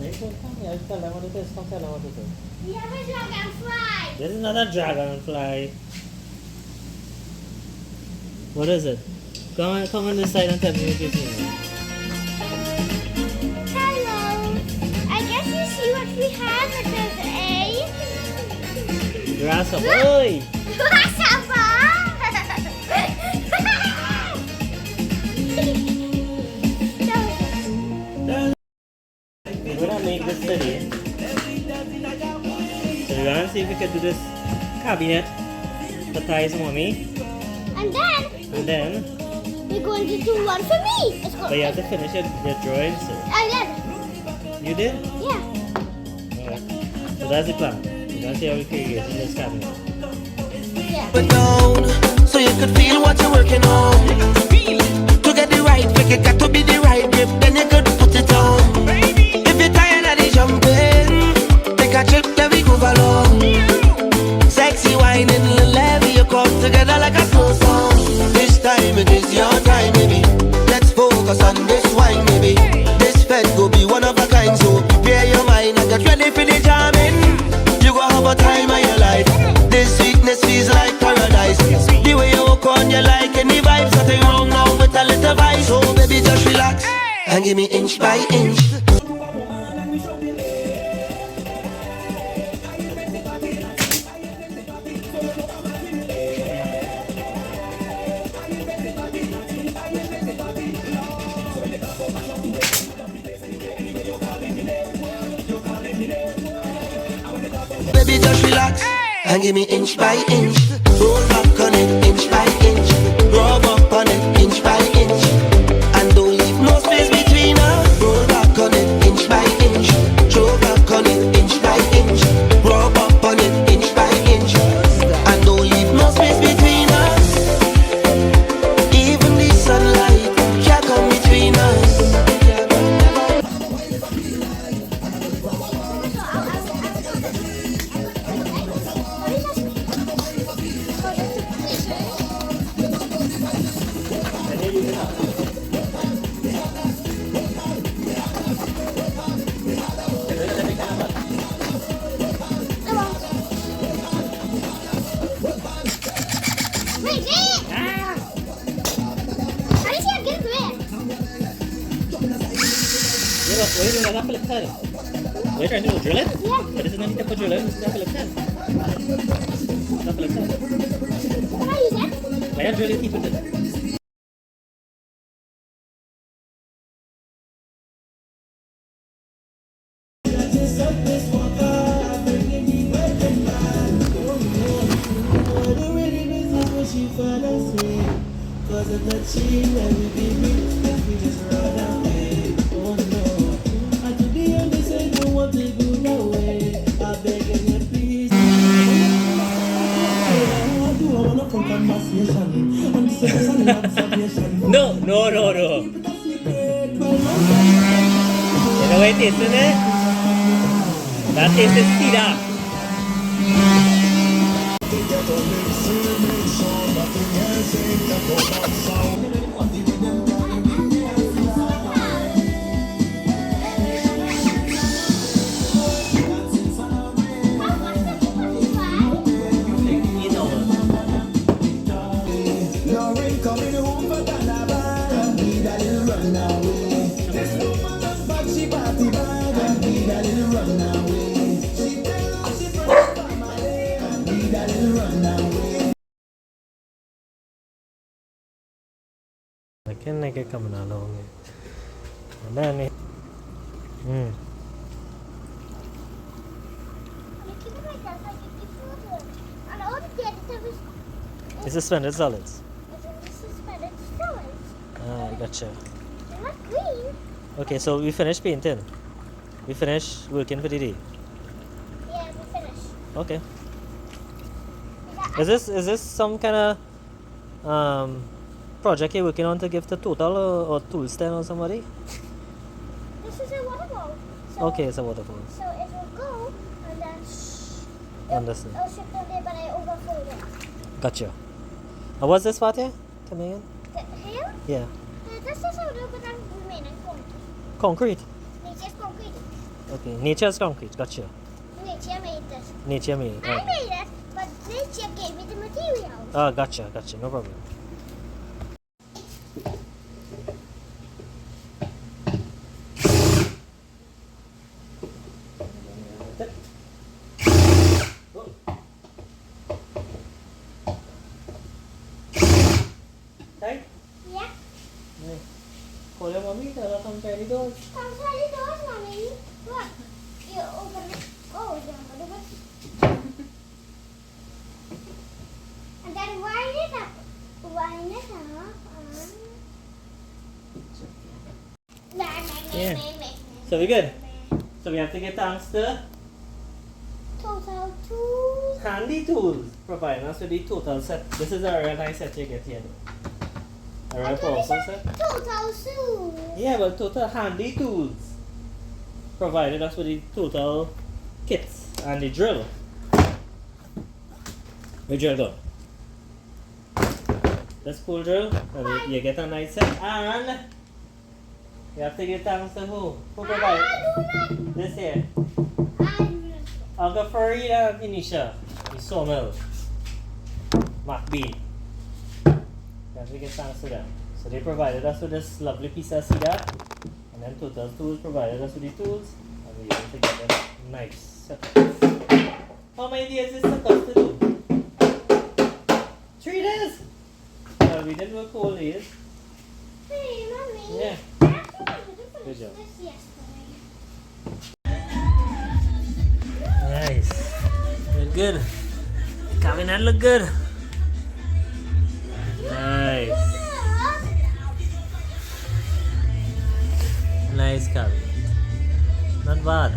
I'll tell them what it is. Come tell them what it is. We have a dragonfly. This is not a dragonfly. What is it? Come on this side and tell me what you see. Hello. I guess you see what we have. It is a Grasshopper. Oi! grasshopper. We're gonna make this today. So we're gonna see if we can do this cabinet for Thye's mommy. And then we're going to do one for me. It's but you have to finish your drawing, so I did. you did? Yeah. Alright. So that's the plan. We're gonna see how we create this cabinet. Yeah. But down, so you could feel what you're working on. To get the right pick, it got to be the right grip, then you could put it on. If you're tired of the jumping, take a trip, then we move along. Sexy whining, little levy, you come together like a slow song. This time it is your time, baby. Let's focus on this wine, baby. This fed will be one of a kind, so prepare your mind and get ready for the jamming. You go have a time of your life. This sweetness feels like paradise. The way you walk on, you like any vibes. Nothing wrong now with a little vibe. So baby, just relax and give me inch by inch. Baby, just relax and give me inch by inch. Roll back on it, inch by inch. Rub up on it, inch by inch. And don't leave no space between us. Roll back on it, inch by inch. Throw back on it, inch by inch. Rub up on it, inch by inch. And don't leave no space between us. Even the sunlight can't come between us. Wait, how did you get there? What are you doing? That's Philip 10. What are you trying to do? Drill it? Yeah. But this is not need to drill it. This is Philip 10. That's Philip 10. What are you saying? Why are you drilling? Keep it in. Cause of the cheating and we be rich if we just run away. Oh no, I could be on this and don't want to go no way. I beg you please. I do wanna come conversation. I'm just an observation. No. You know what it is, isn't it? That taste is cedar. I can make it come along. And then it. It's suspended solids. Suspended solids. Ah, gotcha. They're not green. Okay, so we finished painting. We finished working for the day. Yeah, we finished. Okay. Is this some kind of project you're working on to give to Total or Tools or somebody? This is a waterfall. So, Okay, it's a waterfall. So it will go and then Understand. it'll ship down there, but I overflowed it. Gotcha. What's this part here? Tell me again. Here? Yeah. This is a little bit of remaining concrete. Concrete. It's just concrete. Okay, nature's concrete, gotcha. Nature made this. Nature made it. I made it, but nature gave me the materials. Oh, gotcha, no problem. Right? Yeah. Call your mommy, tell her come try the doors. Come try the doors, mommy. Look. You open it. Oh, you open it. And then wind it up. Wind it up. Yeah. So we good? So we have to get thanks to Total Tools. Handy Tools providing us with the total set. This is a real nice set you get here. A real powerful set. Total Tools. Yeah, well, Total Handy Tools provided us with the total kits and the drill. We drill go. This cool drill, and you get a nice set, and you have to give thanks to who? Who provided this here? Uncle Furry and Inisha, the sawmill, MacB. You have to give thanks to them. So they provided us with this lovely piece of cedar, and then Total Tools provided us with the tools, and we were able to get them nice setups. How many days is supposed to do? 3 days! Well, we did work whole days. Hey, mommy. Yeah. I actually wanted to finish Good job. this yesterday. Nice. Look good. Cabinet look good. Nice. Nice cabinet. Not bad.